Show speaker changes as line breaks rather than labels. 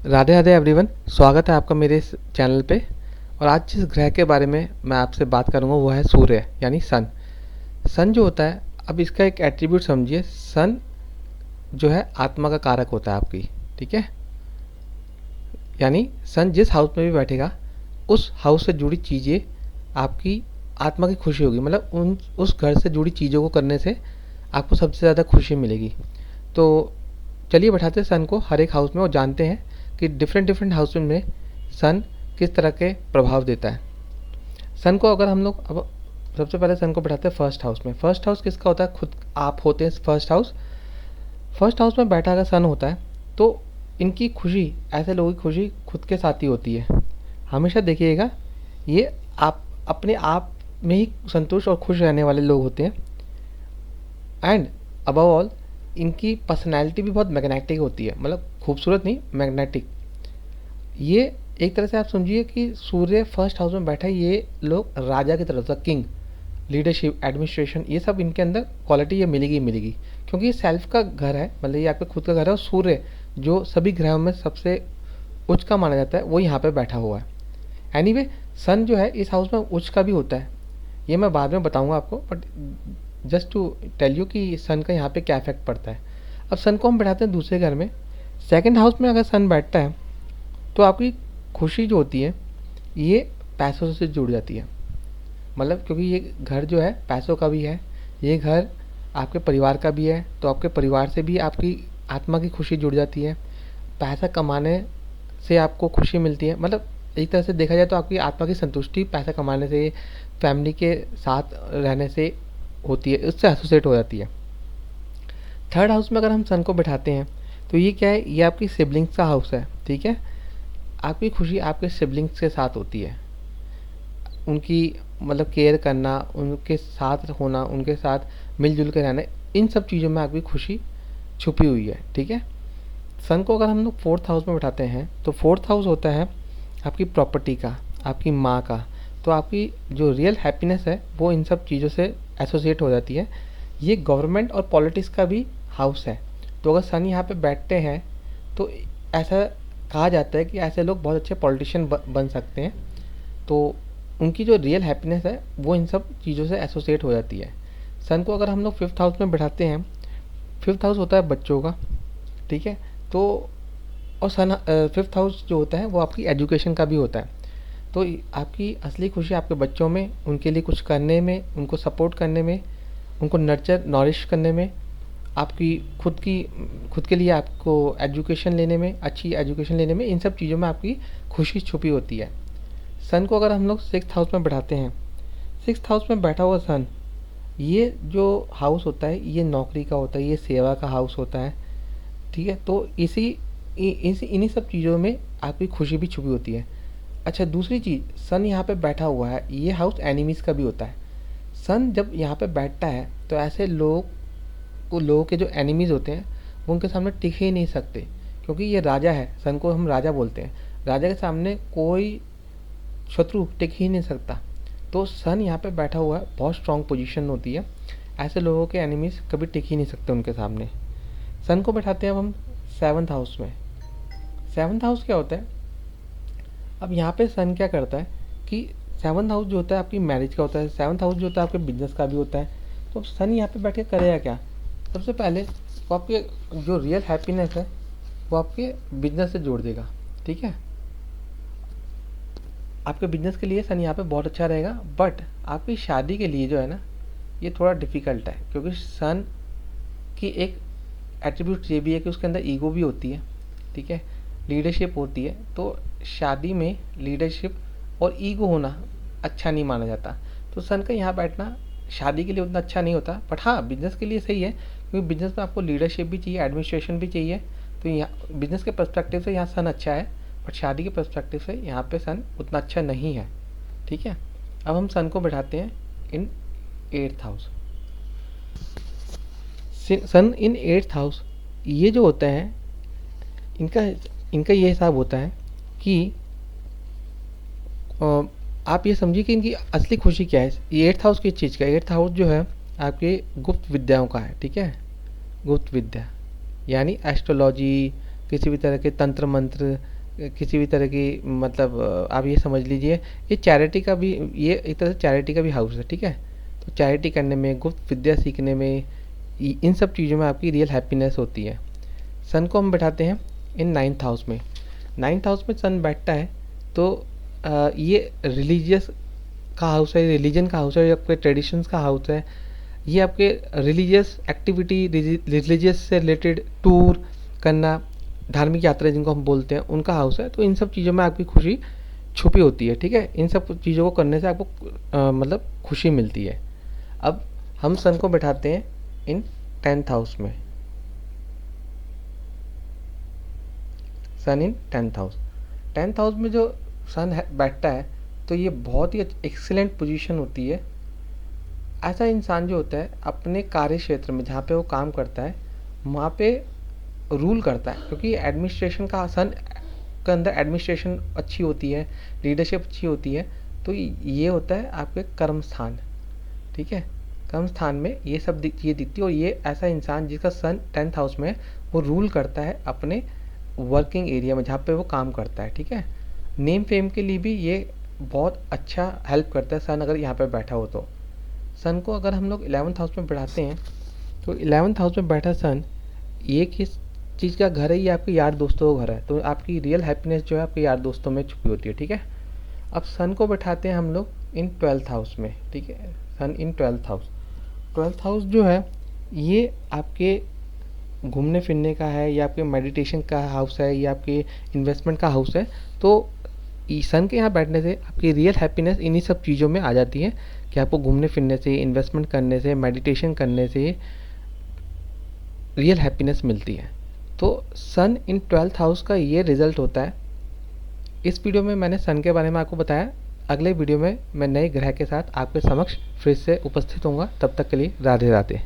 Radhe Radhe everyone, स्वागत है आपका मेरे इस चैनल पे। और आज जिस ग्रह के बारे में मैं आपसे बात करूंगा वो है सूर्य यानी सन। सन जो होता है, अब इसका एक एट्रीब्यूट समझिए। सन जो है आत्मा का कारक होता है आपकी, ठीक है। यानी सन जिस हाउस में भी बैठेगा उस हाउस से जुड़ी चीज़ें आपकी आत्मा की खुशी होगी, मतलब उन उस घर से जुड़ी चीज़ों को करने से आपको सबसे ज़्यादा खुशी मिलेगी। तो चलिए बैठाते हैं सन को हर एक हाउस में और जानते हैं कि डिफरेंट डिफरेंट हाउस में सन किस तरह के प्रभाव देता है। सन को अगर हम लोग अब सबसे पहले सन को बैठाते हैं फर्स्ट हाउस में। फर्स्ट हाउस किसका होता है? खुद आप होते हैं फर्स्ट हाउस। फर्स्ट हाउस में बैठा अगर सन होता है तो इनकी खुशी, ऐसे लोगों की खुशी खुद के साथ ही होती है। हमेशा देखिएगा, ये आप अपने आप में ही संतुष्ट और खुश रहने वाले लोग होते हैं। एंड अबव ऑल इनकी पर्सनैलिटी भी बहुत मैग्नेटिक होती है, मतलब खूबसूरत नहीं, मैग्नेटिक। ये एक तरह से आप समझिए कि सूर्य फर्स्ट हाउस में बैठा है, ये लोग राजा की तरफ से, किंग, लीडरशिप, एडमिनिस्ट्रेशन, ये सब इनके अंदर क्वालिटी ये मिलेगी ही मिलेगी, क्योंकि ये सेल्फ का घर है, मतलब ये आपके खुद का घर है। और सूर्य जो सभी ग्रहों में सबसे उच्च का माना जाता है वो यहाँ पे बैठा हुआ है। एनीवे, सन जो है इस हाउस में उच्च का भी होता है, ये मैं बाद में बताऊंगा आपको, but just to tell you कि सन का यहाँ पे क्या इफेक्ट पड़ता है। अब सन को हम बैठाते हैं दूसरे घर में। सेकंड हाउस में अगर सन बैठता है तो आपकी खुशी जो होती है ये पैसों से जुड़ जाती है, मतलब क्योंकि ये घर जो है पैसों का भी है, ये घर आपके परिवार का भी है, तो आपके परिवार से भी आपकी आत्मा की खुशी जुड़ जाती है। पैसा कमाने से आपको खुशी मिलती है, मतलब एक तरह से देखा जाए तो आपकी आत्मा की संतुष्टि पैसा कमाने से, फैमिली के साथ रहने से होती है, उससे एसोसिएट हो जाती है। थर्ड हाउस में अगर हम सन को बैठाते हैं तो ये क्या है? ये आपकी सिबलिंग्स का हाउस है, ठीक है। आपकी खुशी आपके सिबलिंग्स के साथ होती है, उनकी मतलब केयर करना, उनके साथ होना, उनके साथ मिलजुल के रहना, इन सब चीज़ों में आपकी खुशी छुपी हुई है, ठीक है। सन को अगर हम लोग फोर्थ हाउस में बैठाते हैं तो फोर्थ हाउस होता है आपकी प्रॉपर्टी का, आपकी माँ का। तो आपकी जो रियल हैप्पीनेस है वो इन सब चीज़ों से एसोसिएट हो जाती है। ये गवर्नमेंट और पॉलिटिक्स का भी हाउस है। तो अगर सन यहाँ पे बैठते हैं तो ऐसा कहा जाता है कि ऐसे लोग बहुत अच्छे पॉलिटिशियन बन सकते हैं। तो उनकी जो रियल हैप्पीनेस है वो इन सब चीज़ों से एसोसिएट हो जाती है। सन को अगर हम लोग फिफ्थ हाउस में बैठाते हैं, फिफ्थ हाउस होता है बच्चों का, ठीक है। तो और सन फिफ्थ हाउस जो होता है वो आपकी एजुकेशन का भी होता है। तो आपकी असली खुशी आपके बच्चों में, उनके लिए कुछ करने में, उनको सपोर्ट करने में, उनको नर्चर नॉरिश करने में, आपकी खुद के लिए आपको एजुकेशन लेने में, अच्छी एजुकेशन लेने में, इन सब चीज़ों में आपकी खुशी छुपी होती है। सन को अगर हम लोग सिक्स्थ हाउस में बैठाते हैं, सिक्स्थ हाउस में बैठा हुआ सन, ये जो हाउस होता है ये नौकरी का होता है, ये सेवा का हाउस होता है, ठीक है। तो इन्हीं सब चीज़ों में आपकी खुशी भी छुपी होती है। अच्छा, दूसरी चीज़, सन यहाँ पे बैठा हुआ है, ये हाउस एनिमीज़ का भी होता है। सन जब यहाँ पे बैठता है तो ऐसे लोगों के जो एनिमीज़ होते हैं वो उनके सामने टिक ही नहीं सकते, क्योंकि ये राजा है, सन को हम राजा बोलते हैं। राजा के सामने कोई शत्रु टिक ही नहीं सकता। तो सन यहाँ पे बैठा हुआ है, बहुत स्ट्रॉन्ग पोजीशन होती है, ऐसे लोगों के एनिमीज़ कभी टिक ही नहीं सकते उनके सामने। सन को बैठाते हैं अब हम सेवन्थ हाउस में। सेवन्थ हाउस क्या होता है? अब यहाँ पे सन क्या करता है कि सेवन्थ हाउस जो होता है आपकी मैरिज का होता है, सेवन्थ हाउस जो होता है आपके बिजनेस का भी होता है। तो सन यहाँ पे बैठ के करेगा क्या? सबसे पहले वो आपके जो रियल हैप्पीनेस है वो आपके बिजनेस से जोड़ देगा, ठीक है। आपके बिजनेस के लिए सन यहाँ पे बहुत अच्छा रहेगा, बट आपकी शादी के लिए जो है ना, ये थोड़ा डिफ़िकल्ट है, क्योंकि सन की एक एट्रीब्यूट ये भी है कि उसके अंदर ईगो भी होती है, ठीक है, लीडरशिप होती है। तो शादी में लीडरशिप और ईगो होना अच्छा नहीं माना जाता। तो सन का यहाँ बैठना शादी के लिए उतना अच्छा नहीं होता, बट हाँ बिजनेस के लिए सही है, क्योंकि बिजनेस में आपको लीडरशिप भी चाहिए, एडमिनिस्ट्रेशन भी चाहिए। तो यहाँ बिजनेस के पर्सपेक्टिव से यहाँ सन अच्छा है, बट शादी के पर्सपेक्टिव से यहाँ पे सन उतना अच्छा नहीं है, ठीक है। अब हम सन को बैठाते हैं in eighth house. Sun in eighth house, ये जो होता है इनका इनका ये हिसाब होता है कि आप ये समझिए कि इनकी असली खुशी क्या है। ये एट्थ हाउस किस चीज़ का है? एट्थ हाउस जो है आपके गुप्त विद्याओं का है, ठीक है। गुप्त विद्या यानी एस्ट्रोलॉजी, किसी भी तरह के तंत्र मंत्र, किसी भी तरह की, मतलब आप ये समझ लीजिए ये चैरिटी का भी, ये एक तरह से चैरिटी का भी हाउस है, ठीक है। तो चैरिटी करने में, गुप्त विद्या सीखने में, इन सब चीज़ों में आपकी रियल हैप्पीनेस होती है। सन को हम बैठाते हैं इन नाइन्थ हाउस में। नाइन्थ हाउस में सन बैठता है तो ये रिलीजियस का हाउस है, रिलीजन का हाउस है, या आपके ट्रेडिशंस का हाउस है। ये आपके रिलीजियस एक्टिविटी, रिलीजियस से रिलेटेड टूर करना, धार्मिक यात्रा जिनको हम बोलते हैं, उनका हाउस है। तो इन सब चीज़ों में आपकी खुशी छुपी होती है, ठीक है। इन सब चीज़ों को करने से आपको मतलब खुशी मिलती है। अब हम सन को बैठाते हैं इन टेंथ हाउस में। Sun in tenth house. Tenth house में जो सन बैठता है तो ये बहुत ही एक्सीलेंट पोजीशन होती है। ऐसा इंसान जो होता है अपने कार्य क्षेत्र में जहाँ पे वो काम करता है वहाँ पे रूल करता है, क्योंकि एडमिनिस्ट्रेशन का सन के अंदर एडमिनिस्ट्रेशन अच्छी होती है, लीडरशिप अच्छी होती है। तो ये होता है आपके कर्म स्थान, ठीक है। कर्म स्थान में ये सब चीज़ें दिखती है, और ये ऐसा इंसान जिसका सन टेंथ हाउस में है वो रूल करता है अपने वर्किंग एरिया में जहाँ पे वो काम करता है, ठीक है। नेम फेम के लिए भी ये बहुत अच्छा हेल्प करता है सन, अगर यहाँ पे बैठा हो तो। सन को अगर हम लोग 11th हाउस में बैठाते हैं तो 11th हाउस में बैठा सन ये किस चीज़ का घर है, ये आपके यार दोस्तों का घर है। तो आपकी रियल हैप्पीनेस जो है आपके यार दोस्तों में छुपी होती है, ठीक है। अब सन को बैठाते हैं हम लोग इन 12th हाउस में, ठीक है। सन इन 12th हाउस। 12th हाउस जो है ये आपके घूमने फिरने का है, या आपके मेडिटेशन का हाउस है, या आपके इन्वेस्टमेंट का हाउस है। तो सन के यहाँ बैठने से आपकी रियल हैप्पीनेस इन्हीं सब चीज़ों में आ जाती है कि आपको घूमने फिरने से, इन्वेस्टमेंट करने से, मेडिटेशन करने से रियल हैप्पीनेस मिलती है। तो सन इन 12th हाउस का ये रिज़ल्ट होता है। इस वीडियो में मैंने सन के बारे में आपको बताया। अगले वीडियो में मैं नए ग्रह के साथ आपके समक्ष फिर से उपस्थित होऊंगा। तब तक के लिए राधे राधे।